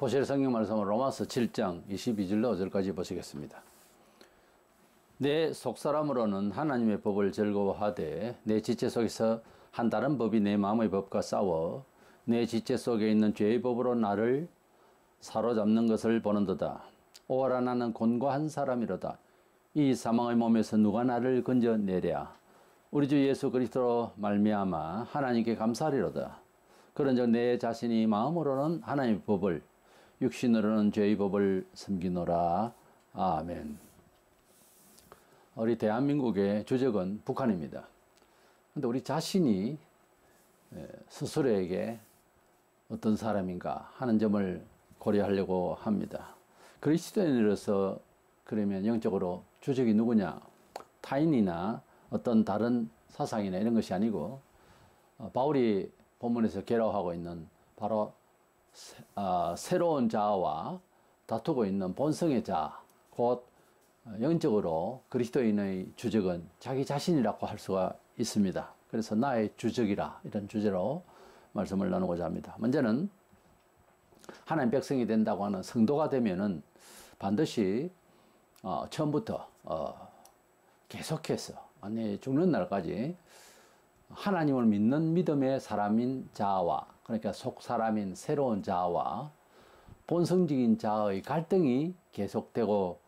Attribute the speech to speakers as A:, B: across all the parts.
A: 보실 성경 말씀은 로마서 7장 22절로 5절까지 보시겠습니다. 내 속사람으로는 하나님의 법을 즐거워하되 내 지체 속에서 한 다른 법이 내 마음의 법과 싸워 내 지체 속에 있는 죄의 법으로 나를 사로잡는 것을 보는도다. 오라 나는 곤고한 사람이로다. 이 사망의 몸에서 누가 나를 건져내랴. 우리 주 예수 그리스도로 말미암아 하나님께 감사하리로다. 그런즉 내 자신이 마음으로는 하나님의 법을 육신으로는 죄의 법을 섬기노라. 아멘. 우리 대한민국의 주적은 북한입니다. 그런데 우리 자신이 스스로에게 어떤 사람인가 하는 점을 고려하려고 합니다. 그리스도인으로서 그러면 영적으로 주적이 누구냐? 타인이나 어떤 다른 사상이나 이런 것이 아니고 바울이 본문에서 괴로워하고 있는 바로 새로운 자아와 다투고 있는 본성의 자아, 곧 영적으로 그리스도인의 주적은 자기 자신이라고 할 수가 있습니다. 그래서 나의 주적이라 이런 주제로 말씀을 나누고자 합니다. 먼저는 하나님 백성이 된다고 하는 성도가 되면은 반드시 처음부터 계속해서 아니 죽는 날까지 하나님을 믿는 믿음의 사람인 자아와, 그러니까 속사람인 새로운 자아와 본성적인 자아의 갈등이 계속되고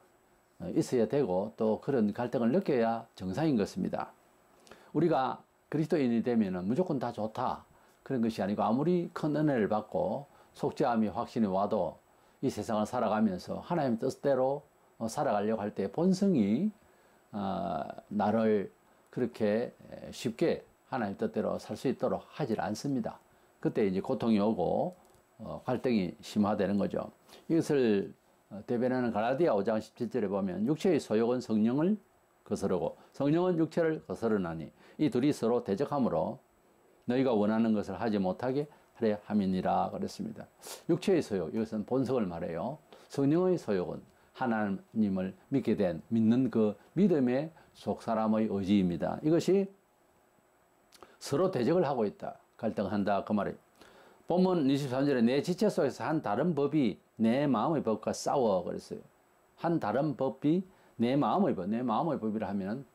A: 있어야 되고, 또 그런 갈등을 느껴야 정상인 것입니다. 우리가 그리스도인이 되면은 무조건 다 좋다 그런 것이 아니고, 아무리 큰 은혜를 받고 속죄함이 확신이 와도 이 세상을 살아가면서 하나님의 뜻대로 살아가려고 할 때 본성이 나를 그렇게 쉽게 하나님 뜻대로 살 수 있도록 하질 않습니다. 그때 이제 고통이 오고 갈등이 심화되는 거죠. 이것을 대변하는 갈라디아 5장 17절에 보면 육체의 소욕은 성령을 거스르고 성령은 육체를 거스르나니 이 둘이 서로 대적하므로 너희가 원하는 것을 하지 못하게 하려 함이니라 그랬습니다. 육체의 소욕, 이것은 본성을 말해요. 성령의 소욕은 하나님을 믿게 된, 믿는 그 믿음의 속사람의 의지입니다. 이것이 서로 대적을 하고 있다, 갈등한다 그 말이에요. 본문 23절에 내 지체 속에서 한 다른 법이 내 마음의 법과 싸워 그랬어요. 한 다른 법이 내 마음의 법, 내 마음의 법이라 하면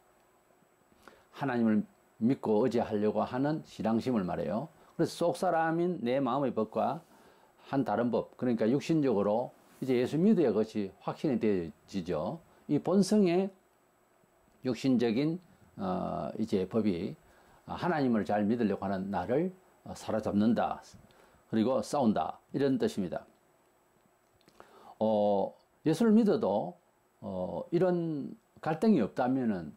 A: 하나님을 믿고 의지하려고 하는 신앙심을 말해요. 그래서 속사람인 내 마음의 법과 한 다른 법, 그러니까 육신적으로 이제 예수 믿어야 그것이 확신이 되어지죠. 이 본성의 육신적인 이제 법이 하나님을 잘 믿으려고 하는 나를 사로잡는다, 그리고 싸운다, 이런 뜻입니다. 예수를 믿어도 이런 갈등이 없다면은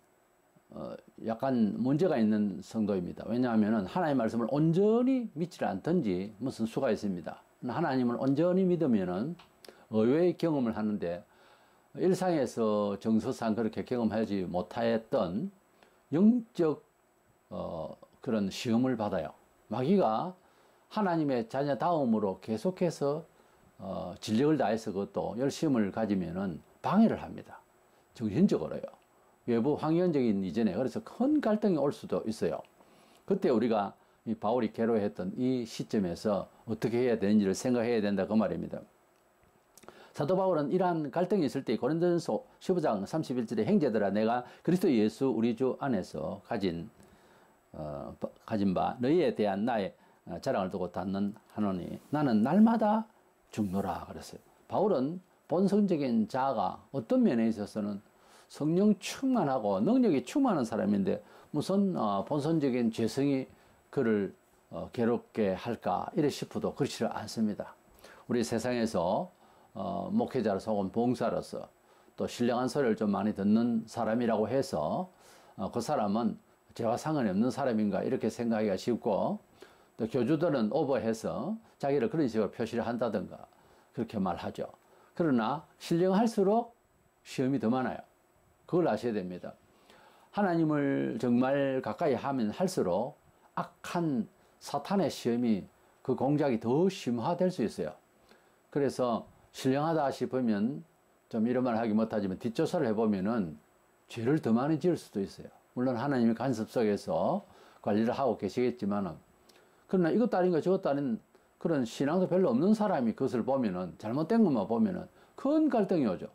A: 약간 문제가 있는 성도입니다. 왜냐하면 하나님의 말씀을 온전히 믿지 않든지 무슨 수가 있습니다. 하나님을 온전히 믿으면은 의외의 경험을 하는데 일상에서 정서상 그렇게 경험하지 못했던 영적 그런 시험을 받아요. 마귀가 하나님의 자녀다움으로 계속해서 진력을 다해서 그것도 열심을 가지면은 방해를 합니다. 정신적으로요. 외부 환경적인 이전에. 그래서 큰 갈등이 올 수도 있어요. 그때 우리가 이 바울이 괴로워했던 이 시점에서 어떻게 해야 되는지를 생각해야 된다 그 말입니다. 사도 바울은 이러한 갈등이 있을 때 고린도전서 15장 31절에 형제들아 내가 그리스도 예수 우리 주 안에서 가진 바 너희에 대한 나의 자랑을 두고 하노니 나는 날마다 죽노라 그랬어요. 바울은 본성적인 자아가 어떤 면에 있어서는 성령 충만하고 능력이 충만한 사람인데 무슨 본성적인 죄성이 그를 괴롭게 할까 이래 싶어도 그렇지 않습니다. 우리 세상에서 목회자로서 혹은 봉사로서 또 신령한 소리를 좀 많이 듣는 사람이라고 해서 그 사람은 죄와 상관이 없는 사람인가 이렇게 생각하기가 쉽고, 또 교주들은 오버해서 자기를 그런 식으로 표시를 한다든가 그렇게 말하죠. 그러나 신령할수록 시험이 더 많아요. 그걸 아셔야 됩니다. 하나님을 정말 가까이 하면 할수록 악한 사탄의 시험이, 그 공작이 더 심화될 수 있어요. 그래서 신령하다 싶으면 좀 이런 말 하기 못하지만 뒷조사를 해보면은 죄를 더 많이 지을 수도 있어요. 물론 하나님의 간섭 속에서 관리를 하고 계시겠지만은, 그러나 이것도 아닌가 저것도 아닌 그런 신앙도 별로 없는 사람이 그것을 보면은, 잘못된 것만 보면은 큰 갈등이 오죠.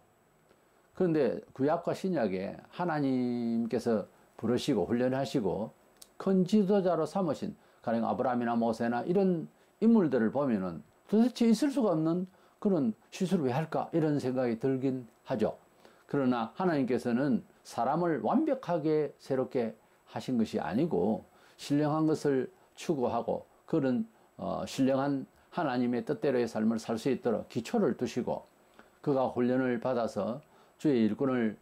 A: 그런데 구약과 신약에 하나님께서 부르시고 훈련하시고 큰 지도자로 삼으신 가령 아브라함이나 모세나 이런 인물들을 보면은 도대체 있을 수가 없는 그런 실수를 왜 할까 이런 생각이 들긴 하죠. 그러나 하나님께서는 사람을 완벽하게 새롭게 하신 것이 아니고 신령한 것을 추구하고 그런 신령한 하나님의 뜻대로의 삶을 살 수 있도록 기초를 두시고 그가 훈련을 받아서 주의 일꾼을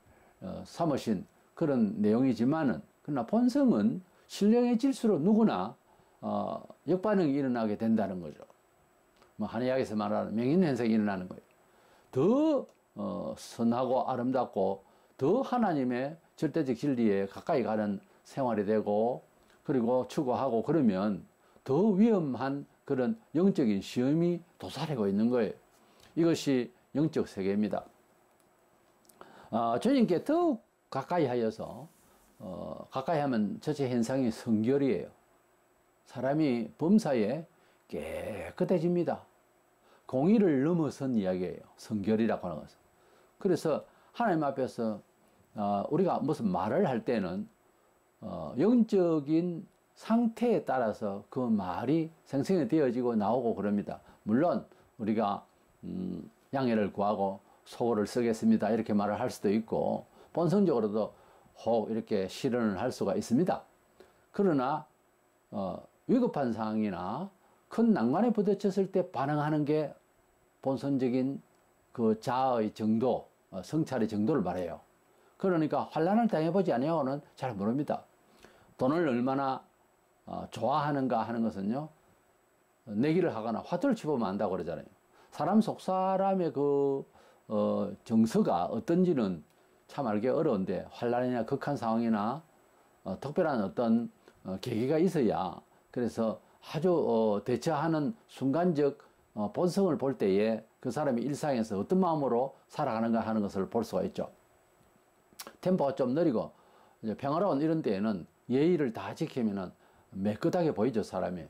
A: 삼으신 그런 내용이지만은 그러나 본성은 신령해질수록 누구나 역반응이 일어나게 된다는 거죠. 뭐 한의학에서 말하는 명인현상이 일어나는 거예요. 더 선하고 아름답고 더 하나님의 절대적 진리에 가까이 가는 생활이 되고 그리고 추구하고 그러면 더 위험한 그런 영적인 시험이 도사리고 있는 거예요. 이것이 영적 세계입니다. 주님께 더욱 가까이 하여서 가까이 하면 전체 현상이 성결이에요. 사람이 범사에 깨끗해집니다. 공의를 넘어선 이야기예요. 성결이라고 하는 것은. 그래서 하나님 앞에서 우리가 무슨 말을 할 때는 영적인 상태에 따라서 그 말이 생성이 되어지고 나오고 그럽니다. 물론 우리가 양해를 구하고 소고를 쓰겠습니다 이렇게 말을 할 수도 있고 본성적으로도 혹 이렇게 실언을 할 수가 있습니다. 그러나 위급한 상황이나 큰 난관에 부딪혔을 때 반응하는 게 본선적인 그 자아의 정도, 성찰의 정도를 말해요. 그러니까 환난을 당해보지 아니하고는 잘 모릅니다. 돈을 얼마나 좋아하는가 하는 것은요, 내기를 하거나 화투를 치보면 안다고 그러잖아요. 사람 속 사람의 그 정서가 어떤지는 참 알기 어려운데 환난이나 극한 상황이나 특별한 어떤 계기가 있어야 그래서 아주 대처하는 순간적 본성을 볼 때에 그 사람이 일상에서 어떤 마음으로 살아가는가 하는 것을 볼 수가 있죠. 템포가 좀 느리고 이제 평화로운 이런 때에는 예의를 다 지키면은 매끗하게 보이죠, 사람이.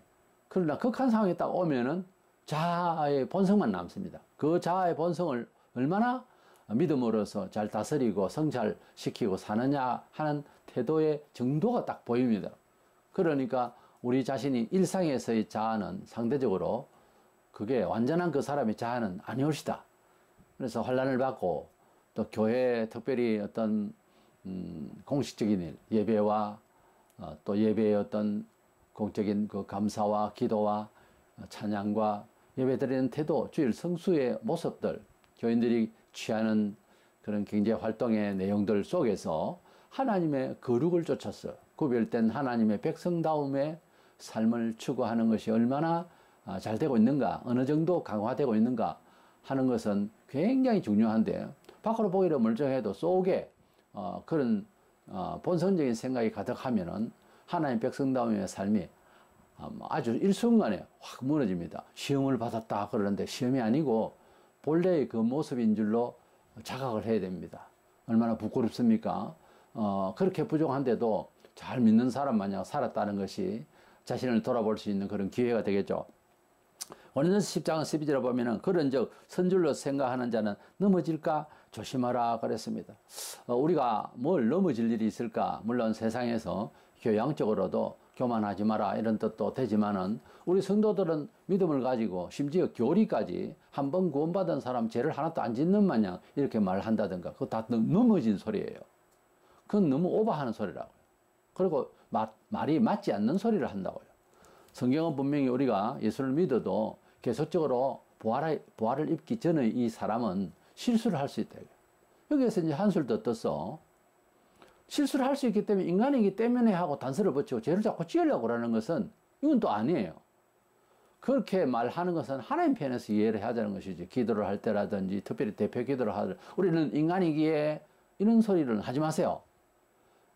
A: 그러나 극한 상황이 딱 오면은 자아의 본성만 남습니다. 그 자아의 본성을 얼마나 믿음으로서 잘 다스리고 성찰시키고 사느냐 하는 태도의 정도가 딱 보입니다. 그러니까 우리 자신이 일상에서의 자아는 상대적으로 그게 완전한 그 사람의 자아는 아니올시다. 그래서 환난을 받고 또 교회에 특별히 어떤 공식적인 일, 예배와 또 예배의 어떤 공적인 그 감사와 기도와 찬양과 예배드리는 태도, 주일 성수의 모습들, 교인들이 취하는 그런 경제 활동의 내용들 속에서 하나님의 거룩을 쫓아서 구별된 하나님의 백성다움의 삶을 추구하는 것이 얼마나 잘 되고 있는가, 어느 정도 강화되고 있는가 하는 것은 굉장히 중요한데 밖으로 보기로 멀쩡해도 속에 그런 본성적인 생각이 가득하면은 하나님 백성다움의 삶이 아주 일순간에 확 무너집니다. 시험을 받았다 그러는데 시험이 아니고 본래의 그 모습인 줄로 자각을 해야 됩니다. 얼마나 부끄럽습니까? 그렇게 부족한데도 잘 믿는 사람 마냥 살았다는 것이 자신을 돌아볼 수 있는 그런 기회가 되겠죠. 고린도서 10장 12절에 보면은 그런즉 선줄로 생각하는 자는 넘어질까 조심하라 그랬습니다. 우리가 뭘 넘어질 일이 있을까? 물론 세상에서 교양적으로도 교만하지 마라 이런 뜻도 되지만은 우리 성도들은 믿음을 가지고 심지어 교리까지 한 번 구원받은 사람 죄를 하나도 안 짓는 마냥 이렇게 말한다든가 그거 다 넘어진 소리예요. 그건 너무 오버하는 소리라고요. 그리고 말이 맞지 않는 소리를 한다고요. 성경은 분명히 우리가 예수를 믿어도 계속적으로 부활을 입기 전에 이 사람은 실수를 할 수 있다. 여기에서 이제 한술 더 떠서 실수를 할 수 있기 때문에 인간이기 때문에 하고 단서를 붙이고 죄를 자꾸 지으려고 그러는 것은 이건 또 아니에요. 그렇게 말하는 것은 하나님 편에서 이해를 해야 되는 것이지. 기도를 할 때라든지 특별히 대표 기도를 하든 우리는 인간이기에 이런 소리를 하지 마세요.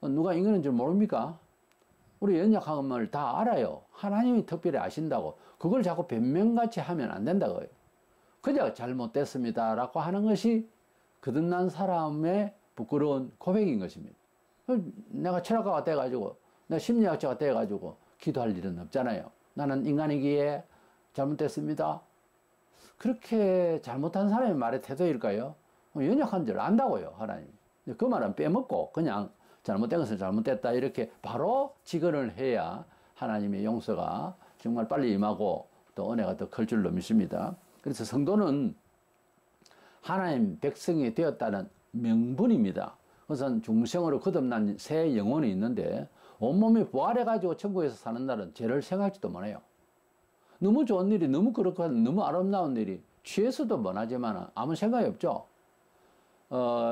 A: 누가 인간인 줄 모릅니까? 우리 연약함을 다 알아요. 하나님이 특별히 아신다고. 그걸 자꾸 변명같이 하면 안 된다고요. 그저 잘못됐습니다라고 하는 것이 거듭난 사람의 부끄러운 고백인 것입니다. 내가 철학가가 돼가지고 내가 심리학자가 돼가지고 기도할 일은 없잖아요. 나는 인간이기에 잘못됐습니다. 그렇게 잘못한 사람의 말의 태도일까요? 연약한 줄 안다고요, 하나님. 그 말은 빼먹고 그냥 잘못된 것은 잘못됐다 이렇게 바로 직언을 해야 하나님의 용서가 정말 빨리 임하고 또 은혜가 더 클 줄로 믿습니다. 그래서 성도는 하나님 백성이 되었다는 명분입니다. 그것은 중생으로 거듭난 새 영혼이 있는데 온몸이 부활해가지고 천국에서 사는 날은 죄를 생각지도 못해요. 너무 좋은 일이, 너무 그렇고 너무 아름다운 일이 취해서도 원하지만 아무 생각이 없죠.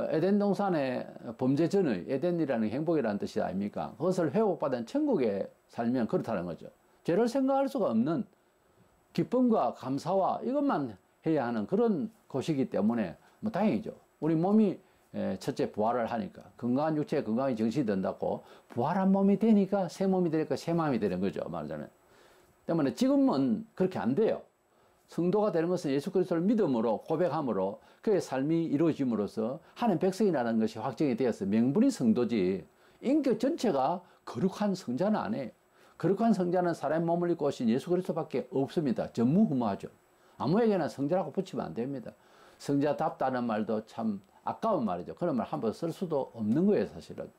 A: 에덴 동산의 범죄 전의 에덴이라는 행복이라는 뜻이 아닙니까? 그것을 회복받은 천국에 살면 그렇다는 거죠. 죄를 생각할 수가 없는 기쁨과 감사와 이것만 해야 하는 그런 곳이기 때문에 뭐 다행이죠. 우리 몸이 첫째 부활을 하니까 건강한 육체에 건강한 정신이 된다고 부활한 몸이 되니까 새 몸이 되니까 새 마음이 되는 거죠. 말하자면. 때문에 지금은 그렇게 안 돼요. 성도가 되는 것은 예수 그리스도를 믿음으로 고백함으로 그의 삶이 이루어짐으로써 하나님 백성이라는 것이 확정이 되어서 명분이 성도지 인격 전체가 거룩한 성자는 아니에요. 거룩한 성자는 사람의 몸을 입고 오신 예수 그리스도밖에 없습니다. 전무후무하죠. 아무에게나 성자라고 붙이면 안 됩니다. 성자답다는 말도 참 아까운 말이죠. 그런 말 한번 쓸 수도 없는 거예요, 사실은.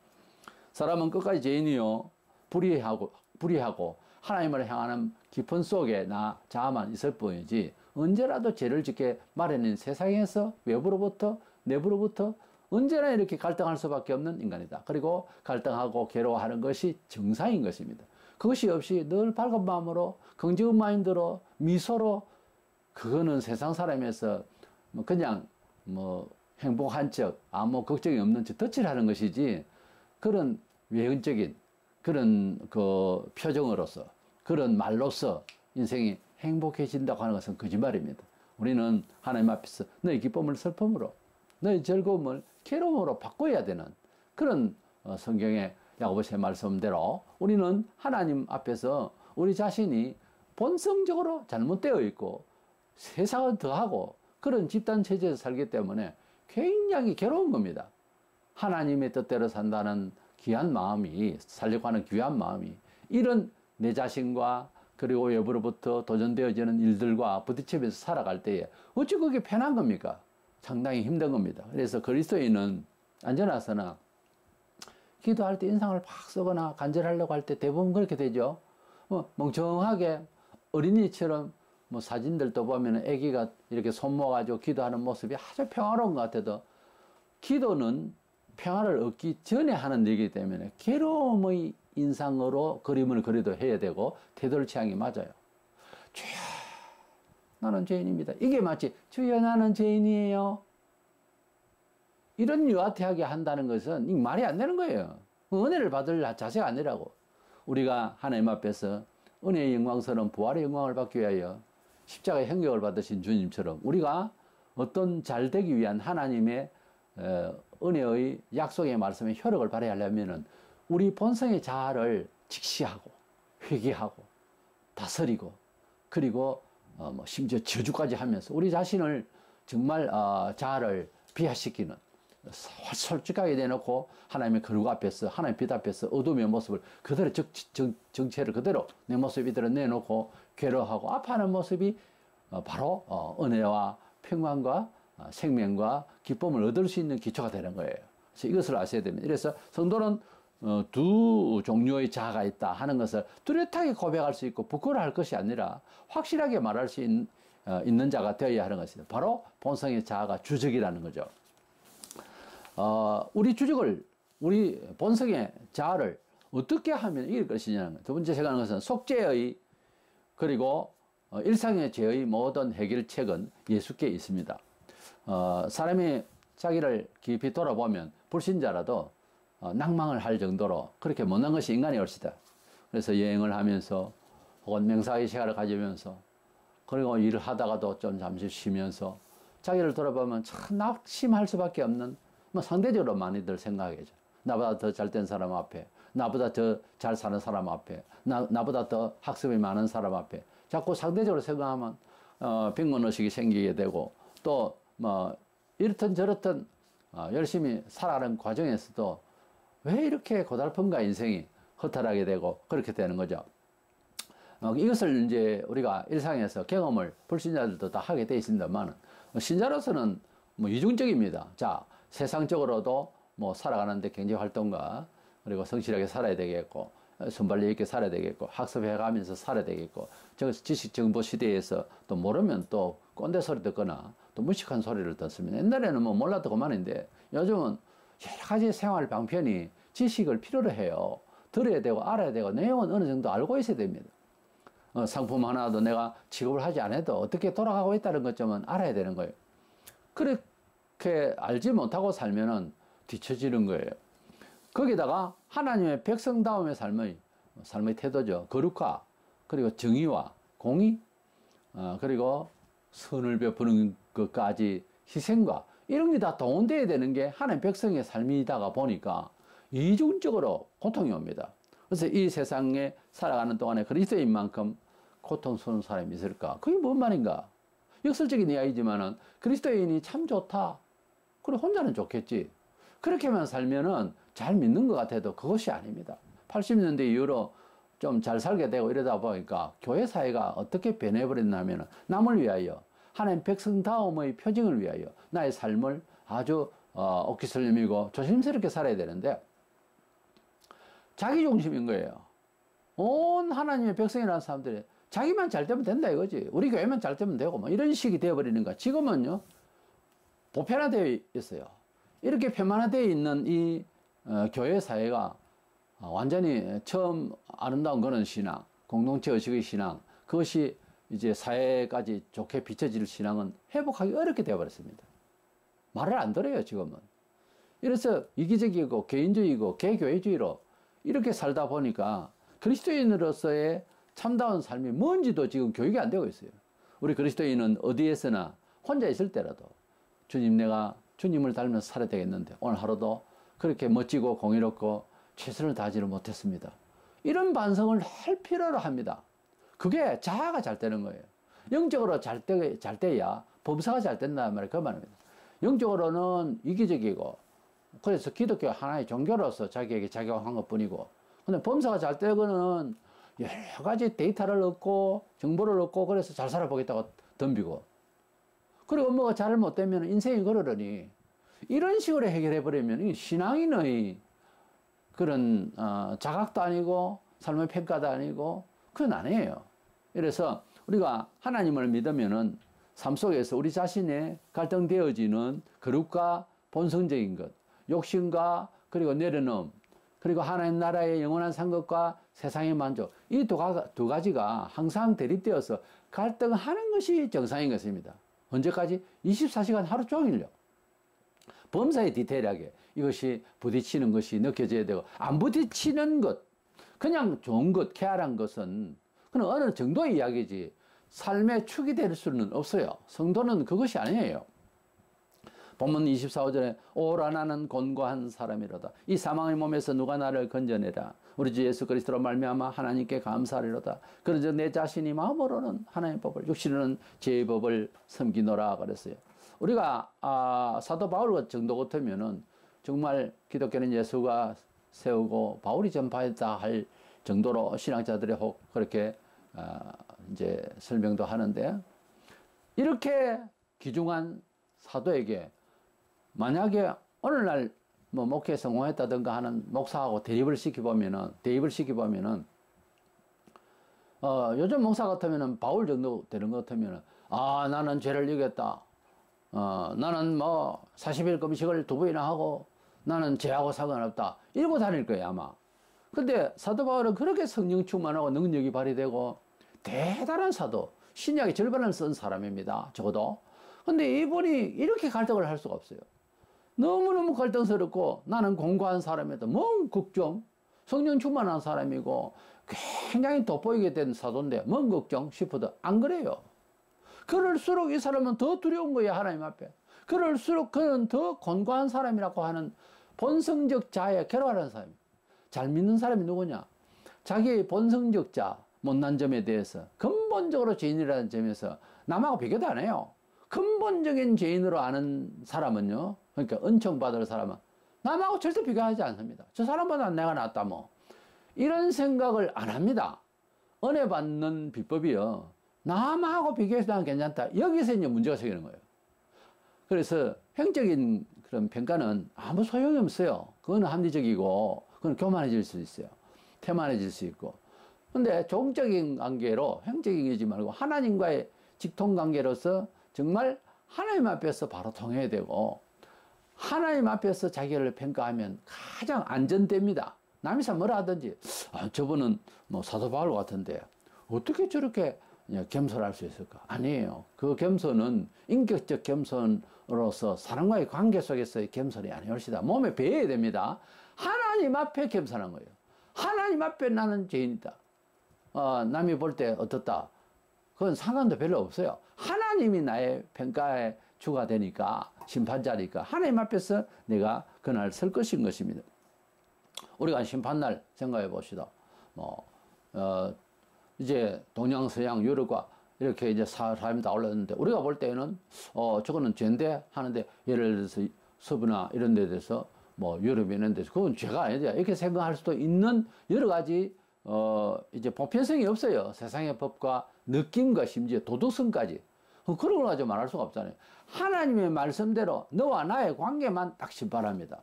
A: 사람은 끝까지 죄인이요 불의하고 하나님을 향하는 깊은 속에 나 자아만 있을 뿐이지 언제라도 죄를 짓게 마련인 세상에서 외부로부터 내부로부터 언제나 이렇게 갈등할 수밖에 없는 인간이다. 그리고 갈등하고 괴로워하는 것이 정상인 것입니다. 그것이 없이 늘 밝은 마음으로 긍정의 마인드로 미소로 그거는 세상 사람에서 그냥 행복한 척 아무 걱정이 없는 척 덧칠 하는 것이지 그런 외형적인 그런 그 표정으로서 그런 말로서 인생이 행복해진다고 하는 것은 거짓말입니다. 우리는 하나님 앞에서 너의 기쁨을 슬픔으로 너의 즐거움을 괴로움으로 바꿔야 되는 그런 성경의 야고보서의 말씀대로 우리는 하나님 앞에서 우리 자신이 본성적으로 잘못되어 있고 세상을 더하고 그런 집단 체제에서 살기 때문에 굉장히 괴로운 겁니다. 하나님의 뜻대로 산다는 귀한 마음이 살려고 하는 귀한 마음이 이런 내 자신과 그리고 외부로부터 도전되어지는 일들과 부딪히면서 살아갈 때에 어찌 그게 편한 겁니까? 상당히 힘든 겁니다. 그래서 그리스도인은 앉아나서나 기도할 때 인상을 팍 쓰거나 간절하려고 할 때 대부분 그렇게 되죠. 멍청하게 어린이처럼 사진들도 보면 아기가 이렇게 손 모아가지고 기도하는 모습이 아주 평화로운 것 같아도 기도는 평화를 얻기 전에 하는 일이기 때문에 괴로움의 인상으로 그림을 그려도 해야 되고 태도를 취하는 게 맞아요. 주여 나는 죄인입니다. 이게 마치 주여 나는 죄인이에요. 이런 유아티하게 한다는 것은 말이 안 되는 거예요. 은혜를 받을 자세가 아니라고. 우리가 하나님 앞에서 은혜의 영광스러운 부활의 영광을 받기 위하여 십자가의 형격을 받으신 주님처럼 우리가 어떤 잘 되기 위한 하나님의 은혜의 약속의 말씀에 효력을 발휘하려면은 우리 본성의 자아를 직시하고 회개하고 다스리고 그리고 심지어 저주까지 하면서 우리 자신을 정말 자아를 비하시키는 솔직하게 내놓고 하나님의 거룩 앞에서 하나님의 빛 앞에서 어둠의 모습을 그대로 정체를 그대로 내 모습 이대로 내놓고 괴로워하고 아파하는 모습이 바로 은혜와 평강과 생명과 기쁨을 얻을 수 있는 기초가 되는 거예요. 그래서 이것을 아셔야 됩니다. 그래서 성도는 두 종류의 자아가 있다 하는 것을 뚜렷하게 고백할 수 있고 부끄러워할 것이 아니라 확실하게 말할 수 있는 자가 되어야 하는 것입니다. 바로 본성의 자아가 주적이라는 거죠. 우리 본성의 자아를 어떻게 하면 이길 것이냐는 거예요. 두 번째 생각하는 것은 속죄의 그리고 일상의 죄의 모든 해결책은 예수께 있습니다. 사람이 자기를 깊이 돌아보면 불신자라도 낭망을 할 정도로 그렇게 못난 것이 인간이 올시다. 그래서 여행을 하면서 혹은 명상의 시간을 가지면서 그리고 일을 하다가도 좀 잠시 쉬면서 자기를 돌아보면 참 낙심할 수밖에 없는 상대적으로 많이들 생각하겠죠. 나보다 더 잘된 사람 앞에, 나보다 더 잘 사는 사람 앞에, 나보다 더 학습이 많은 사람 앞에 자꾸 상대적으로 생각하면 빈곤의식이 생기게 되고 또 이렇든 저렇든 열심히 살아가는 과정에서도 왜 이렇게 고달픈가 인생이 허탈하게 되고 그렇게 되는 거죠. 이것을 이제 우리가 일상에서 경험을 불신자들도 다 하게 돼 있습니다만, 신자로서는 뭐 이중적입니다. 자, 세상적으로도 뭐 살아가는데 경제 활동가, 그리고 성실하게 살아야 되겠고, 순발력 있게 살아야 되겠고, 학습해 가면서 살아야 되겠고, 지식 정보 시대에서 또 모르면 또 꼰대 소리 듣거나 또 무식한 소리를 듣습니다. 옛날에는 뭐 몰라도 그만인데 요즘은 여러 가지 생활 방편이 지식을 필요로 해요. 들어야 되고 알아야 되고 내용은 어느 정도 알고 있어야 됩니다. 상품 하나도 내가 취급을 하지 않아도 어떻게 돌아가고 있다는 것쯤은 알아야 되는 거예요. 그렇게 알지 못하고 살면은 뒤처지는 거예요. 거기다가 하나님의 백성다움의 삶의 태도죠. 거룩화, 그리고 정의와 공의, 그리고 선을 베푸는 것까지 희생과 이런 게 다 동원돼야 되는 게 하나님 백성의 삶이다가 보니까 이중적으로 고통이 옵니다. 그래서 이 세상에 살아가는 동안에 그리스도인만큼 고통스러운 사람이 있을까? 그게 뭔 말인가? 역설적인 이야기지만은 그리스도인이 참 좋다. 그래, 혼자는 좋겠지. 그렇게만 살면은 잘 믿는 것 같아도 그것이 아닙니다. 80년대 이후로 좀 잘 살게 되고 이러다 보니까 교회 사회가 어떻게 변해버렸냐면 남을 위하여 하나님 백성다움의 표징을 위하여 나의 삶을 아주 옥기설림이고 조심스럽게 살아야 되는데 자기 중심인 거예요. 온 하나님의 백성이라는 사람들이 자기만 잘 되면 된다 이거지. 우리 교회만 잘 되면 되고 뭐 이런 식이 되어버리는 거야. 지금은요 보편화되어 있어요. 이렇게 표만화되어 있는 이 교회 사회가 완전히 처음 아름다운 그런 신앙, 공동체 의식의 신앙, 그것이 이제 사회까지 좋게 비춰질 신앙은 회복하기 어렵게 되어버렸습니다. 말을 안 들어요, 지금은. 이래서 이기적이고 개인주의고 개교회주의로 이렇게 살다 보니까 그리스도인으로서의 참다운 삶이 뭔지도 지금 교육이 안 되고 있어요. 우리 그리스도인은 어디에서나 혼자 있을 때라도 주님, 내가 주님을 닮아서 살아야 되겠는데 오늘 하루도 그렇게 멋지고 공의롭고 최선을 다하지를 못했습니다. 이런 반성을 할 필요로 합니다. 그게 자아가 잘 되는 거예요. 영적으로 잘 때야 범사가 잘 된다는 말이 그 말입니다. 영적으로는 이기적이고 그래서 기독교 하나의 종교로서 자기에게 작용한 것 뿐이고, 근데 범사가 잘 되고는 여러 가지 데이터를 얻고 정보를 얻고 그래서 잘 살아보겠다고 덤비고, 그리고 뭐가 잘 못되면 인생이 그러려니 이런 식으로 해결해버리면 신앙인의 그런 자각도 아니고 삶의 평가도 아니고 그건 아니에요. 그래서 우리가 하나님을 믿으면은 삶 속에서 우리 자신의 갈등되어지는 거룩과 본성적인 것, 욕심과 그리고 내려놓음, 그리고 하나님 나라의 영원한 상급과 세상의 만족, 이 두 가지가 항상 대립되어서 갈등하는 것이 정상인 것입니다. 언제까지? 24시간 하루 종일요. 범사에 디테일하게 이것이 부딪히는 것이 느껴져야 되고, 안 부딪히는 것, 그냥 좋은 것, 쾌활한 것은 그는 어느 정도의 이야기지 삶의 축이 될 수는 없어요. 성도는 그것이 아니에요. 본문 24절에 오라 나는 곤고한 사람이로다. 이 사망의 몸에서 누가 나를 건져내라. 우리 주 예수 그리스도로 말미암아 하나님께 감사하리로다. 그런즉 내 자신이 마음으로는 하나님의 법을, 육신으로는 죄의 법을 섬기노라 그랬어요. 우리가 사도 바울 정도 같으면은 정말 기독교는 예수가 세우고 바울이 전파했다 할 정도로 신학자들이 혹 그렇게 이제 설명도 하는데, 이렇게 귀중한 사도에게 만약에 오늘날 뭐 목회에 성공했다든가 하는 목사하고 대입을 시켜보면은 요즘 목사 같으면은 바울 정도 되는 것 같으면은 나는 죄를 이겼다. 나는 뭐 40일 금식을 2번이나 하고 나는 죄하고 상관없다. 이러고 다닐 거예요, 아마. 근데 사도 바울은 그렇게 성령 충만하고 능력이 발휘되고 대단한 사도, 신약의 절반을 쓴 사람입니다, 적어도. 근데 이분이 이렇게 갈등을 할 수가 없어요. 너무너무 갈등스럽고 나는 공고한 사람이다. 뭔 걱정? 성령 충만한 사람이고 굉장히 돋보이게 된 사도인데 뭔 걱정 싶어도 안 그래요. 그럴수록 이 사람은 더 두려운 거예요, 하나님 앞에. 그럴수록 그는 더 곤고한 사람이라고 하는 본성적 자에 괴로워하는 사람이에요. 잘 믿는 사람이 누구냐? 자기의 본성적 자, 못난 점에 대해서 근본적으로 죄인이라는 점에서 남하고 비교도 안 해요. 근본적인 죄인으로 아는 사람은요, 그러니까 은총받을 사람은 남하고 절대 비교하지 않습니다. 저 사람보다 내가 낫다 뭐 이런 생각을 안 합니다. 은혜 받는 비법이요. 남하고 비교해서 난 괜찮다. 여기서 이제 문제가 생기는 거예요. 그래서 행적인 그런 평가는 아무 소용이 없어요. 그건 합리적이고, 그건 교만해질 수 있어요. 태만해질 수 있고. 근데 종적인 관계로, 행적인 게지 말고 하나님과의 직통 관계로서 정말 하나님 앞에서 바로 통해야 되고, 하나님 앞에서 자기를 평가하면 가장 안전됩니다. 남이 뭐라 하든지, 저분은 뭐 사도 바울 같은데, 어떻게 저렇게 겸손할 수 있을까? 아니에요. 그 겸손은 인격적 겸손으로서 사람과의 관계 속에서의 겸손이 아니올시다. 몸에 배어야 됩니다. 하나님 앞에 겸손한 거예요. 하나님 앞에 나는 죄인이다. 남이 볼 때 어떻다. 그건 상관도 별로 없어요. 하나님이 나의 평가의 주가 되니까, 심판자니까 하나님 앞에서 내가 그날 설 것인 것입니다. 우리가 심판날 생각해 봅시다. 이제 동양, 서양, 유럽과 이렇게 이제 사람이 다 올랐는데, 우리가 볼 때는, 저거는 죄인데 하는데, 예를 들어서 서부나 이런 데 대해서 유럽에 있는 데서, 그건 죄가 아니다. 이렇게 생각할 수도 있는 여러 가지, 이제 보편성이 없어요. 세상의 법과 느낌과 심지어 도덕성까지. 그런 걸 가지고 말할 수가 없잖아요. 하나님의 말씀대로 너와 나의 관계만 딱 심판합니다.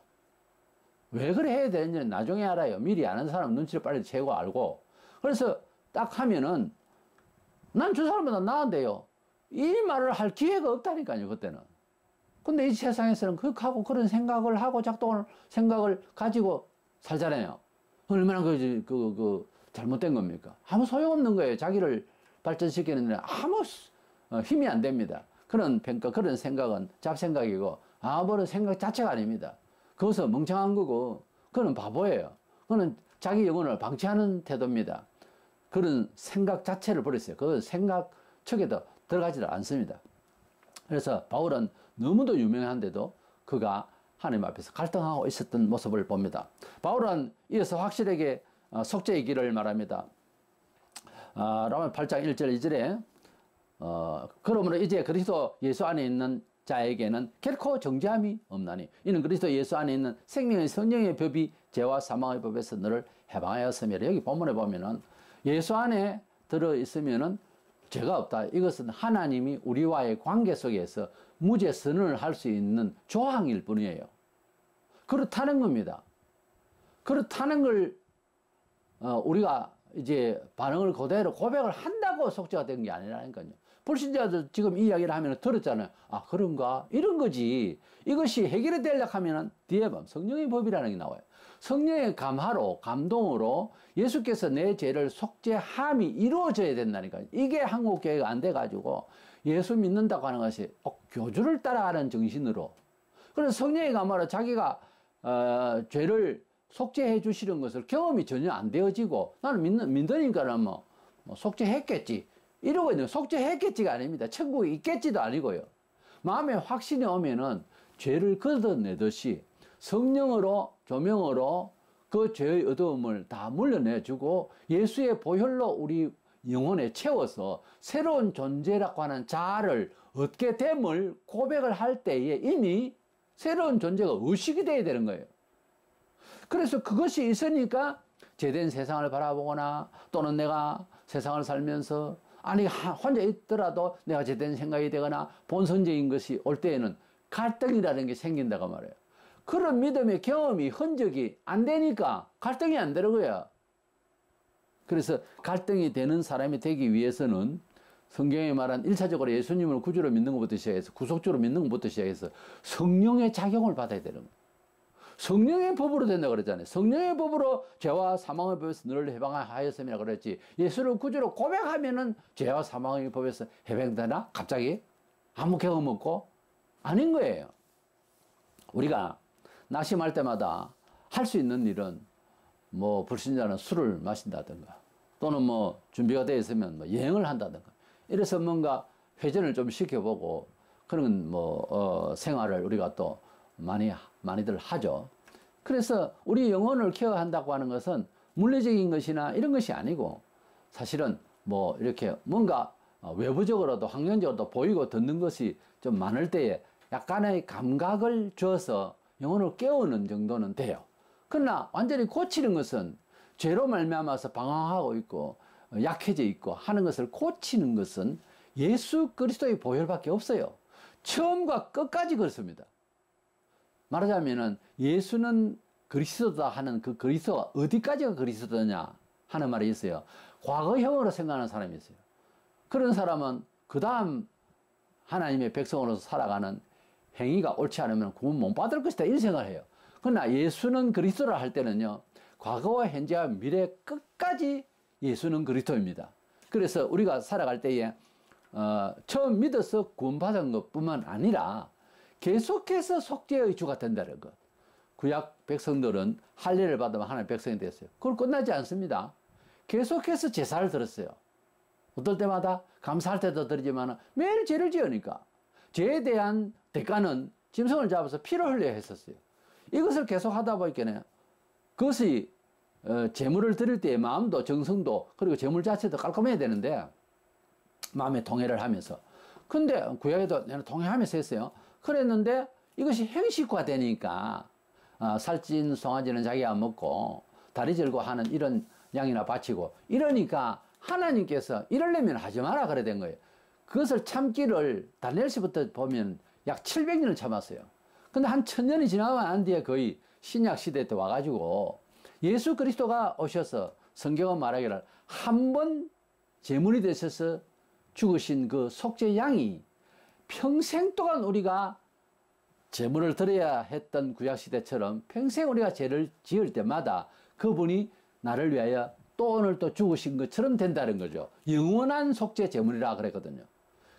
A: 왜 그래 해야 되는지는 나중에 알아요. 미리 아는 사람 눈치를 빨리 채고 알고. 그래서 딱 하면은 난 저 사람보다 나은데요. 이 말을 할 기회가 없다니까요, 그때는. 근데 이 세상에서는 그렇게 그런 생각을 하고 작동을 생각을 가지고 살잖아요. 얼마나 잘못된 겁니까? 아무 소용없는 거예요. 자기를 발전시키는데 아무 힘이 안 됩니다. 그런 평가, 그런 생각은 잡생각이고 아무런 생각 자체가 아닙니다. 그것은 멍청한 거고, 그건 바보예요. 그건 자기 영혼을 방치하는 태도입니다. 그런 생각 자체를 버렸어요. 그 생각 척에도 들어가지도 않습니다. 그래서 바울은 너무도 유명한데도 그가 하나님 앞에서 갈등하고 있었던 모습을 봅니다. 바울은 이어서 확실하게 속죄의 길을 말합니다. 로마 8장 1절 2절에 그러므로 이제 그리스도 예수 안에 있는 자에게는 결코 정죄함이 없나니 이는 그리스도 예수 안에 있는 생명의 성령의 법이 죄와 사망의 법에서 너를 해방하였으며, 여기 본문에 보면은 예수 안에 들어있으면은 죄가 없다. 이것은 하나님이 우리와의 관계 속에서 무죄 선언을 할 수 있는 조항일 뿐이에요. 그렇다는 겁니다. 그렇다는 걸 우리가 이제 반응을 그대로 고백을 한다고 속죄가 된 게 아니라니까요. 불신자들 지금 이 이야기를 하면 들었잖아요. 아, 그런가? 이런 거지. 이것이 해결이 되려고 하면 뒤에 보면 성령의 법이라는 게 나와요. 성령의 감화로, 감동으로 예수께서 내 죄를 속죄함이 이루어져야 된다니까요. 이게 한국교회가 안 돼가지고 예수 믿는다고 하는 것이 교주를 따라가는 정신으로. 그래서 성령의 감화로 자기가 죄를 속죄해 주시는 것을 경험이 전혀 안 되어지고, 나는 믿으니까는 속죄했겠지 이러고 있는, 속죄했겠지가 아닙니다. 천국에 있겠지도 아니고요. 마음에 확신이 오면은 죄를 걷어내듯이 성령으로, 조명으로 그 죄의 어두움을 다 물려내주고 예수의 보혈로 우리 영혼에 채워서 새로운 존재라고 하는 자아를 얻게 됨을 고백을 할 때에 이미 새로운 존재가 의식이 돼야 되는 거예요. 그래서 그것이 있으니까 제된 세상을 바라보거나, 또는 내가 세상을 살면서 아니 혼자 있더라도 내가 제된 생각이 되거나 본성적인 것이 올 때에는 갈등이라는 게 생긴다고 말해요. 그런 믿음의 경험이, 흔적이 안 되니까 갈등이 안 되는 거야. 그래서 갈등이 되는 사람이 되기 위해서는 성경에 말한 1차적으로 예수님을 구주로 믿는 것부터 시작해서, 구속주로 믿는 것부터 시작해서 성령의 작용을 받아야 되는 거예요. 성령의 법으로 된다고 그랬잖아요. 성령의 법으로 죄와 사망의 법에서 너를 해방하였음이라 그랬지. 예수를 구주로 고백하면은 죄와 사망의 법에서 해방되나? 갑자기? 아무 경험 없고? 아닌 거예요. 우리가 낙심할 때마다 할 수 있는 일은 불신자는 술을 마신다든가, 또는 준비가 되어 있으면 여행을 한다든가, 이래서 뭔가 회전을 좀 시켜보고 그런 생활을 우리가 또 많이들 하죠. 그래서 우리 영혼을 케어한다고 하는 것은 물리적인 것이나 이런 것이 아니고, 사실은 이렇게 뭔가 외부적으로도 환경적으로도 보이고 듣는 것이 좀 많을 때에 약간의 감각을 줘서 영혼을 깨우는 정도는 돼요. 그러나 완전히 고치는 것은 죄로 말미암아서 방황하고 있고 약해져 있고 하는 것을 고치는 것은 예수 그리스도의 보혈밖에 없어요. 처음과 끝까지 그렇습니다. 말하자면은 예수는 그리스도다 하는 그 그리스도가 어디까지가 그리스도냐 하는 말이 있어요. 과거형으로 생각하는 사람이 있어요. 그런 사람은 그 다음 하나님의 백성으로서 살아가는 행위가 옳지 않으면 구원 못 받을 것이다 이런 생각을 해요. 그러나 예수는 그리스도라 할 때는요, 과거와 현재와 미래 끝까지 예수는 그리스도입니다. 그래서 우리가 살아갈 때에 처음 믿어서 구원받은 것뿐만 아니라 계속해서 속죄의 주가 된다는 것. 구약 백성들은 할례를 받으면 하나님의 백성이 됐어요. 그걸 끝나지 않습니다. 계속해서 제사를 드렸어요. 어떨 때마다 감사할 때도 드리지만 매일 죄를 지으니까 죄에 대한 대가는 짐승을 잡아서 피를 흘려야 했었어요. 이것을 계속 하다 보니까 그것이 제물을 드릴 때의 마음도 정성도 그리고 제물 자체도 깔끔해야 되는데 마음의 통회를 하면서, 근데 구약에도 내가 통회하면서 했어요. 그랬는데 이것이 형식화되니까 살찐 송아지는 자기가 먹고 다리 절고 하는 이런 양이나 바치고 이러니까 하나님께서 이러려면 하지 마라 그래 된 거예요. 그것을 참기를 다니엘서부터 보면 약 700년을 참았어요. 근데 한 1000년이 지나고 난 뒤에 거의 신약 시대 때 와가지고 예수 그리스도가 오셔서 성경은 말하기를 한 번 제물이 되셔서 죽으신 그 속죄 양이 평생 동안 우리가 제물을 드려야 했던 구약시대처럼 평생 우리가 죄를 지을 때마다 그분이 나를 위하여 또 오늘 또 죽으신 것처럼 된다는 거죠. 영원한 속죄 제물이라 그랬거든요.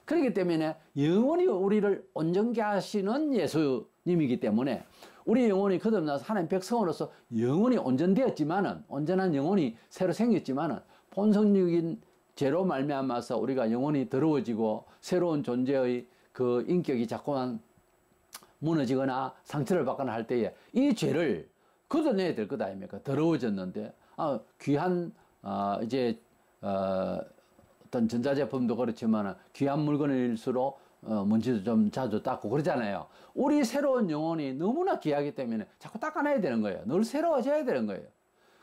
A: 그렇기 때문에 영원히 우리를 온전케 하시는 예수님이기 때문에 우리 영혼이 거듭나서 하나님 백성으로서 영원히 온전되었지만은, 온전한 영혼이 새로 생겼지만은 본성적인 죄로 말미암아서 우리가 영혼이 더러워지고 새로운 존재의 그 인격이 자꾸만 무너지거나 상처를 받거나 할 때에 이 죄를 걷어내야 될 것 아닙니까? 더러워졌는데 귀한 어떤 전자제품도 그렇지만 귀한 물건일수록 먼지도 좀 자주 닦고 그러잖아요. 우리 새로운 영혼이 너무나 귀하기 때문에 자꾸 닦아내야 되는 거예요. 늘 새로워져야 되는 거예요.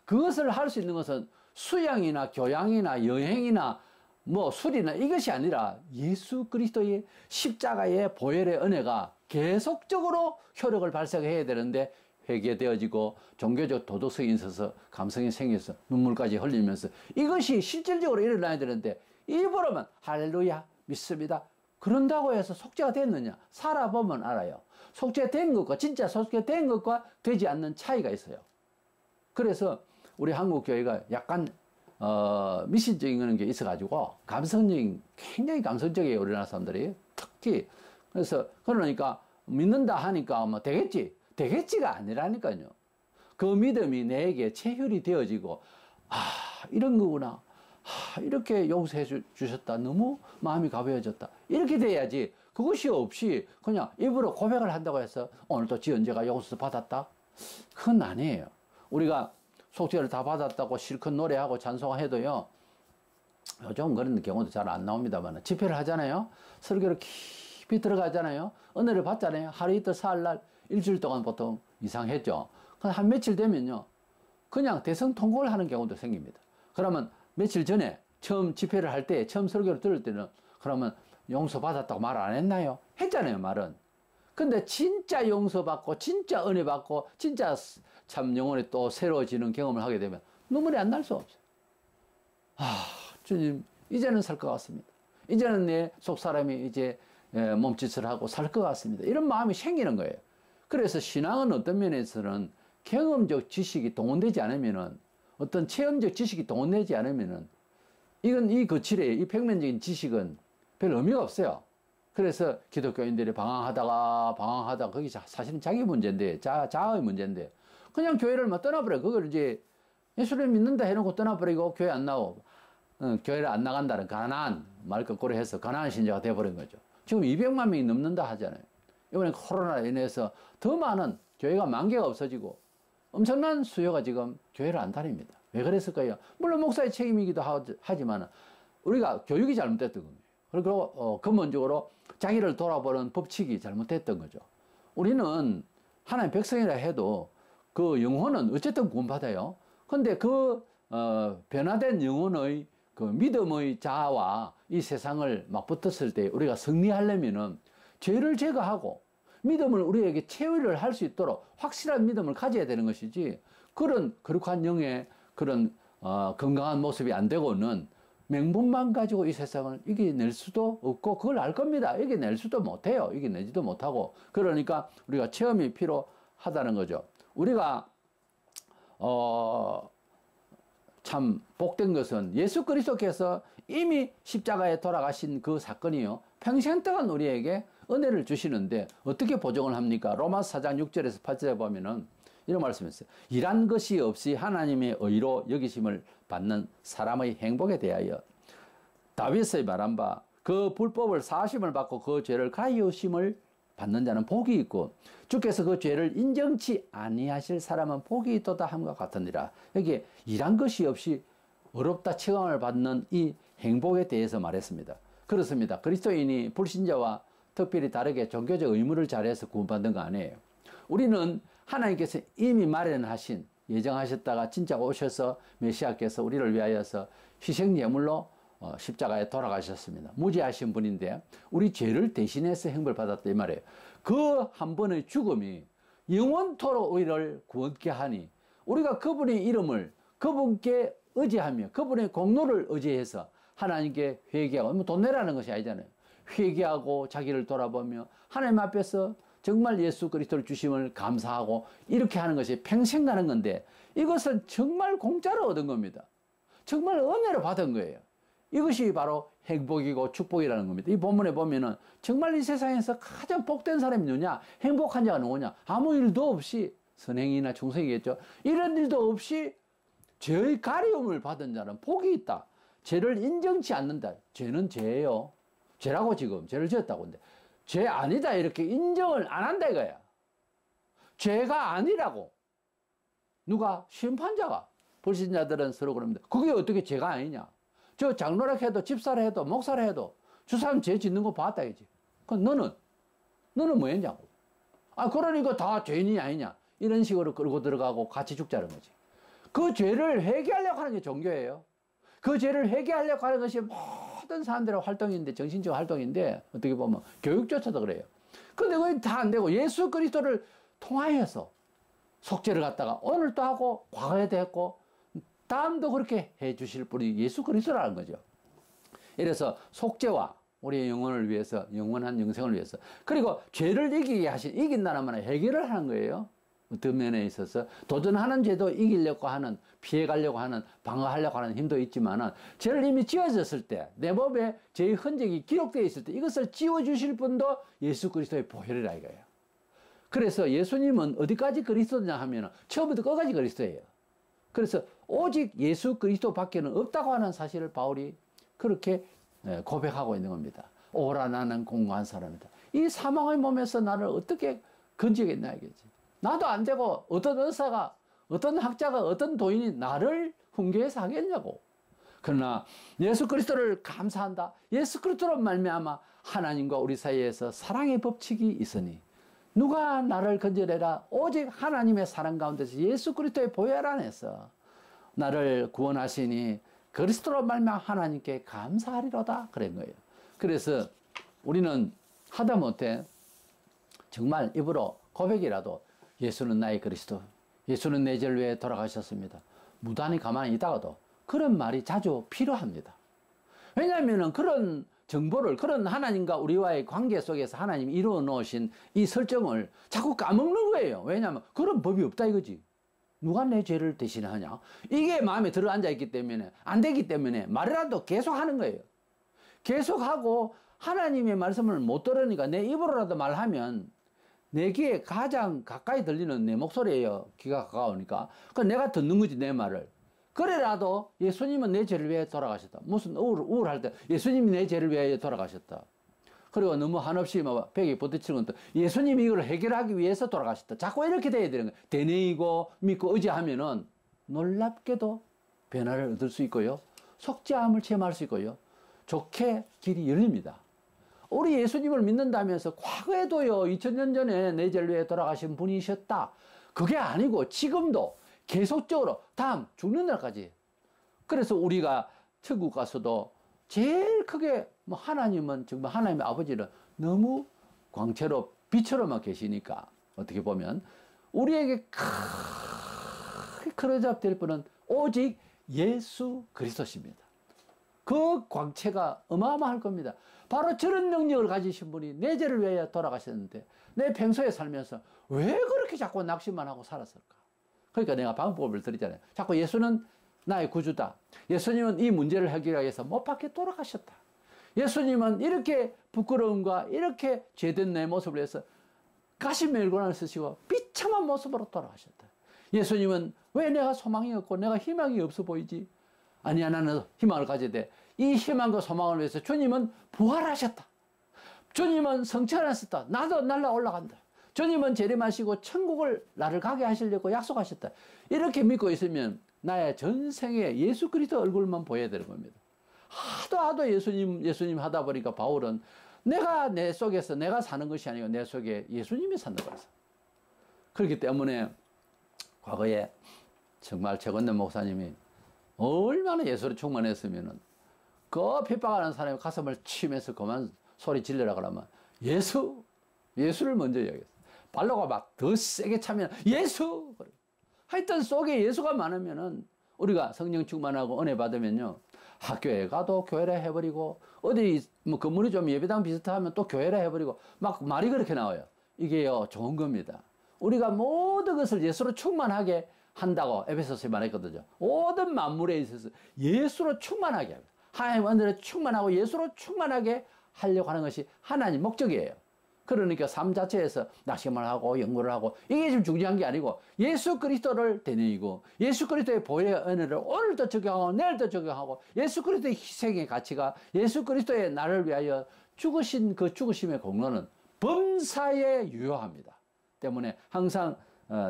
A: 그것을 할 수 있는 것은 수양이나 교양이나 여행이나 뭐 술이나 이것이 아니라 예수 그리스도의 십자가의 보혈의 은혜가 계속적으로 효력을 발생해야 되는데, 회개되어지고 종교적 도덕성이 있어서 감성이 생겨서 눈물까지 흘리면서 이것이 실질적으로 일어나야 되는데, 입으로만 할렐루야 믿습니다 그런다고 해서 속죄가 됐느냐? 살아보면 알아요. 속죄된 것과 진짜 속죄된 것과 되지 않는 차이가 있어요. 그래서 우리 한국 교회가 약간 미신적인 게 있어가지고 감성적인, 굉장히 감성적이에요 우리나라 사람들이 특히. 그래서 그러니까 믿는다 하니까 뭐 되겠지가 아니라니까요. 그 믿음이 내게 체혈이 되어지고 이런 거구나, 이렇게 용서해 주셨다, 너무 마음이 가벼워졌다, 이렇게 돼야지. 그것이 없이 그냥 입으로 고백을 한다고 해서 오늘 또 지 언제가 용서 받았다, 그건 아니에요. 우리가 속죄를 다 받았다고 실컷 노래하고 찬송해도요, 요즘 그런 경우도 잘 안 나옵니다만 집회를 하잖아요. 설교를 깊이 들어가잖아요. 은혜를 받잖아요. 하루 이틀 사흘날 일주일 동안 보통 이상했죠. 한 며칠 되면요, 그냥 대성통곡을 하는 경우도 생깁니다. 그러면 며칠 전에 처음 집회를 할 때, 처음 설교를 들을 때는 그러면 용서받았다고 말 안 했나요? 했잖아요, 말은. 근데 진짜 용서받고 진짜 은혜 받고 진짜 참 영혼이 또 새로워지는 경험을 하게 되면 눈물이 안 날 수 없어요. 주님 이제는 살 것 같습니다. 이제는 내 속사람이 이제 몸짓을 하고 살 것 같습니다. 이런 마음이 생기는 거예요. 그래서 신앙은 어떤 면에서는 경험적 지식이 동원되지 않으면은, 어떤 체험적 지식이 동원되지 않으면은 이건 이 거칠의 이 평면적인 지식은 별 의미가 없어요. 그래서 기독교인들이 방황하다가 거기 사실은 자기 문제인데, 자아의 문제인데 그냥 교회를 막 떠나버려요. 그걸 이제 예수를 믿는다 해놓고 떠나버리고 교회 안 나오고 교회를 안 나간다는 가난한 말 거꾸로 해서 가난한 신자가 돼버린 거죠. 지금 200만 명이 넘는다 하잖아요. 이번에 코로나로 인해서 더 많은 교회가 10,000개가 없어지고 엄청난 수요가 지금 교회를 안 다닙니다. 왜 그랬을까요? 물론 목사의 책임이기도 하지만 우리가 교육이 잘못됐던 겁니다. 그리고 근본적으로 자기를 돌아보는 법칙이 잘못됐던 거죠. 우리는 하나님 백성이라 해도 그 영혼은 어쨌든 구원받아요. 근데 그 변화된 영혼의 그 믿음의 자아와 이 세상을 막 붙었을 때 우리가 승리하려면은 죄를 제거하고 믿음을 우리에게 체위를 할 수 있도록 확실한 믿음을 가져야 되는 것이지, 그런 거룩한 영의 그런 건강한 모습이 안 되고는 맹분만 가지고 이 세상을 이겨낼 수도 없고, 그걸 알 겁니다. 이겨낼 수도 못해요. 이겨내지도 못하고. 그러니까 우리가 체험이 필요하다는 거죠. 우리가 참 복된 것은 예수 그리스도께서 이미 십자가에 돌아가신 그 사건이요, 평생 동안 우리에게 은혜를 주시는데 어떻게 보정을 합니까? 로마서 4장 6절에서 8절에 보면은 이런 말씀이 있어요. 일한 것이 없이 하나님의 의로 여기심을 받는 사람의 행복에 대하여 다윗의 말한 바, 그 불법을 사하심을 받고 그 죄를 가하심을 받는 자는 복이 있고 주께서 그 죄를 인정치 아니하실 사람은 복이 있도다 함과 같으니라. 여기 일한 것이 없이 어렵다 체감을 받는 이 행복에 대해서 말했습니다. 그렇습니다. 그리스도인이 불신자와 특별히 다르게 종교적 의무를 잘해서 구원받는 거 아니에요. 우리는 하나님께서 이미 마련하신, 예정하셨다가 진짜 오셔서 메시아께서 우리를 위하여서 희생제물로 십자가에 돌아가셨습니다. 무지하신 분인데 우리 죄를 대신해서 형벌 받았다 이 말이에요. 그 한 번의 죽음이 영원토록 우리를 구원케 하니 우리가 그분의 이름을, 그분께 의지하며 그분의 공로를 의지해서 하나님께 회개하고, 뭐 돈 내라는 것이 아니잖아요. 회개하고 자기를 돌아보며 하나님 앞에서 정말 예수 그리스도를 주심을 감사하고 이렇게 하는 것이 평생 가는 건데, 이것은 정말 공짜로 얻은 겁니다. 정말 은혜로 받은 거예요. 이것이 바로 행복이고 축복이라는 겁니다. 이 본문에 보면은 정말 이 세상에서 가장 복된 사람이 누구냐, 행복한 자가 누구냐, 아무 일도 없이 선행이나 충성이겠죠. 이런 일도 없이 죄의 가리움을 받은 자는 복이 있다. 죄를 인정치 않는다. 죄는 죄예요. 죄라고 지금 죄를 지었다고 하는데 죄 아니다 이렇게 인정을 안 한다 이거야. 죄가 아니라고. 누가? 심판자가. 불신자들은 서로 그럽니다. 그게 어떻게 죄가 아니냐. 저 장로라 해도 집사라 해도 목사라 해도 저 사람 죄 짓는 거 봤다 이지. 그럼 너는 뭐 했냐고. 아 그러니까 다 죄인이 아니냐. 이런 식으로 끌고 들어가고 같이 죽자는 거지. 그 죄를 회개하려고 하는 게 종교예요. 그 죄를 회개하려고 하는 것이 모든 사람들의 활동인데, 정신적 활동인데, 어떻게 보면 교육조차도 그래요. 근데 그게 다 안 되고 예수 그리스도를 통하여서 속죄를 갖다가 오늘 또 하고 과거에도 했고 다음도 그렇게 해 주실 분이 예수 그리스도라는 거죠. 이래서 속죄와 우리의 영혼을 위해서, 영원한 영생을 위해서, 그리고 죄를 이긴다는 말은 해결을 하는 거예요. 어떤 면에 있어서 도전하는 죄도 이기려고 하는, 피해가려고 하는, 방어하려고 하는 힘도 있지만은 죄를 이미 지어졌을 때, 내 몸에 죄의 흔적이 기록되어 있을 때 이것을 지워주실 분도 예수 그리스도의 보혈이라 이거예요. 그래서 예수님은 어디까지 그리스도냐 하면 처음부터 끝까지 그리스도예요. 그래서 오직 예수 그리스도 밖에는 없다고 하는 사실을 바울이 그렇게 고백하고 있는 겁니다. 오라 나는 공고한 사람이다. 이 사망의 몸에서 나를 어떻게 건지겠나 이거지. 나도 안 되고 어떤 의사가, 어떤 학자가, 어떤 도인이 나를 훈계해서 하겠냐고. 그러나 예수 그리스도를 감사한다. 예수 그리스도로 말미암아 하나님과 우리 사이에서 사랑의 법칙이 있으니 누가 나를 건져내라. 오직 하나님의 사랑 가운데서 예수 그리스도의 보혈 안에서 나를 구원하시니 그리스도로 말미암아 하나님께 감사하리로다 그런 거예요. 그래서 우리는 하다못해 정말 입으로 고백이라도 예수는 나의 그리스도, 예수는 내 죄를 위해 돌아가셨습니다. 무단히 가만히 있다가도 그런 말이 자주 필요합니다. 왜냐하면 그런 정보를, 그런 하나님과 우리와의 관계 속에서 하나님이 이루어 놓으신 이 설정을 자꾸 까먹는 거예요. 왜냐하면 그런 법이 없다 이거지. 누가 내 죄를 대신하냐? 이게 마음에 들어 앉아 있기 때문에, 안 되기 때문에 말이라도 계속 하는 거예요. 계속하고 하나님의 말씀을 못 들으니까 내 입으로라도 말하면 내 귀에 가장 가까이 들리는 내 목소리예요. 귀가 가까우니까. 그 내가 듣는 거지, 내 말을. 그래라도 예수님은 내 죄를 위해 돌아가셨다. 무슨 우울할 때 예수님이 내 죄를 위해 돌아가셨다. 그리고 너무 한없이 막 벽에 부딪히는 것도 예수님이 이걸 해결하기 위해서 돌아가셨다. 자꾸 이렇게 돼야 되는 거예요. 되뇌이고 믿고 의지하면은 놀랍게도 변화를 얻을 수 있고요. 속죄함을 체험할 수 있고요. 좋게 길이 열립니다. 우리 예수님을 믿는다면서 과거에도요, 2000년 전에 내 죄를 위해 돌아가신 분이셨다. 그게 아니고 지금도 계속적으로 다음 죽는 날까지. 그래서 우리가 천국 가서도 제일 크게 뭐 하나님은 정말 하나님의 아버지는 너무 광채로 빛으로만 계시니까 어떻게 보면 우리에게 크게 크로잡될 분은 오직 예수 그리스도십니다. 그 광채가 어마어마할 겁니다. 바로 저런 능력을 가지신 분이 내 죄를 위하여 돌아가셨는데 내 평소에 살면서 왜 그렇게 자꾸 낙심만 하고 살았을까? 그러니까 내가 방법을 드리잖아요. 자꾸 예수는 나의 구주다. 예수님은 이 문제를 해결하기 위해서 못 박혀 돌아가셨다. 예수님은 이렇게 부끄러움과 이렇게 죄된 내 모습을 위해서 가시멜고난을 쓰시고 비참한 모습으로 돌아가셨다. 예수님은 왜 내가 소망이 없고 내가 희망이 없어 보이지? 아니야, 나는 희망을 가져야 돼. 이 희망과 소망을 위해서 주님은 부활하셨다. 주님은 성천하셨다. 나도 날라 올라간다. 주님은 재림하시고 천국을 나를 가게 하시려고 약속하셨다. 이렇게 믿고 있으면 나의 전생에 예수 그리스도 얼굴만 보여야 되는 겁니다. 하도 예수님 하다 보니까 바울은 내가 내 속에서 내가 사는 것이 아니고 내 속에 예수님이 사는 거라서. 그렇기 때문에 과거에 정말 최건대 목사님이 얼마나 예수로 충만했으면은 그 핍박하는 사람의 가슴을 치면서 그만 소리 질러라 그러면 예수를 먼저 이야기했어. 발로가 막 더 세게 차면 예수! 하여튼 속에 예수가 많으면은 우리가 성령 충만하고 은혜 받으면요. 학교에 가도 교회라 해버리고 어디 뭐 건물이 좀 예배당 비슷하면 또 교회라 해버리고 막 말이 그렇게 나와요. 이게요 좋은 겁니다. 우리가 모든 것을 예수로 충만하게 한다고 에베소서에 말했거든요. 모든 만물에 있어서 예수로 충만하게 합니다. 하나님 은혜로 충만하고 예수로 충만하게 하려고 하는 것이 하나님 목적이에요. 그러니까 삶 자체에서 낙심을 하고 연구를 하고 이게 지금 중요한 게 아니고 예수 그리스도를 되뇌이고 예수 그리스도의 보혈의 은혜를 오늘도 적용하고 내일도 적용하고 예수 그리스도의 희생의 가치가 예수 그리스도의 나를 위하여 죽으신 그 죽으심의 공로는 범사에 유효합니다. 때문에 항상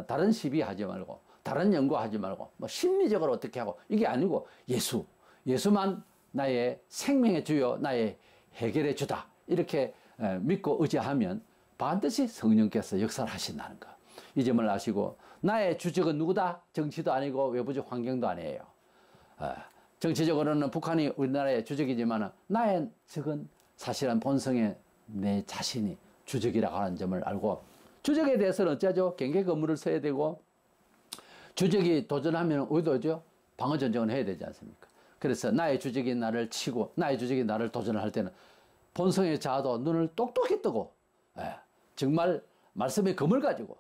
A: 다른 시비하지 말고 다른 연구하지 말고 뭐 심리적으로 어떻게 하고 이게 아니고 예수만 나의 생명의 주요 나의 해결의 주다 이렇게 믿고 의지하면 반드시 성령께서 역사를 하신다는 것. 이 점을 아시고 나의 주적은 누구다? 정치도 아니고 외부적 환경도 아니에요. 정치적으로는 북한이 우리나라의 주적이지만 나의 적은 사실은 본성의 내 자신이 주적이라고 하는 점을 알고 주적에 대해서는 어쩌죠? 경계 건물을 써야 되고 주적이 도전하면 의도죠? 방어전쟁을 해야 되지 않습니까? 그래서 나의 주적이 나를 치고 나의 주적이 나를 도전을 할 때는 본성의 자아도 눈을 똑똑히 뜨고 정말 말씀의 검을 가지고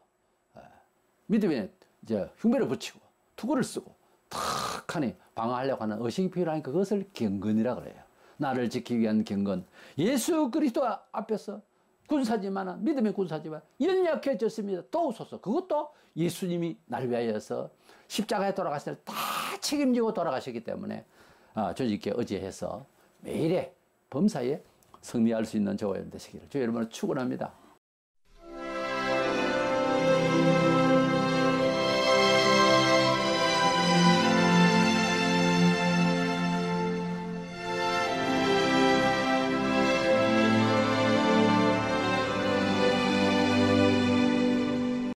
A: 믿음에 이제 흉배를 붙이고 투구를 쓰고 탁하니 방어하려고 하는 의식이 필요하니까 그것을 경건이라 그래요. 나를 지키기 위한 경건. 예수 그리스도 앞에서 군사지만 믿음의 군사지만 연약해졌습니다. 도우소서. 그것도 예수님이 나를 위하여서 십자가에 돌아가실 때 다 책임지고 돌아가셨기 때문에 주님께 의지해서 매일의 범사에 승리할 수 있는 저와 여러분 되시기를 주 여러분을 축원합니다.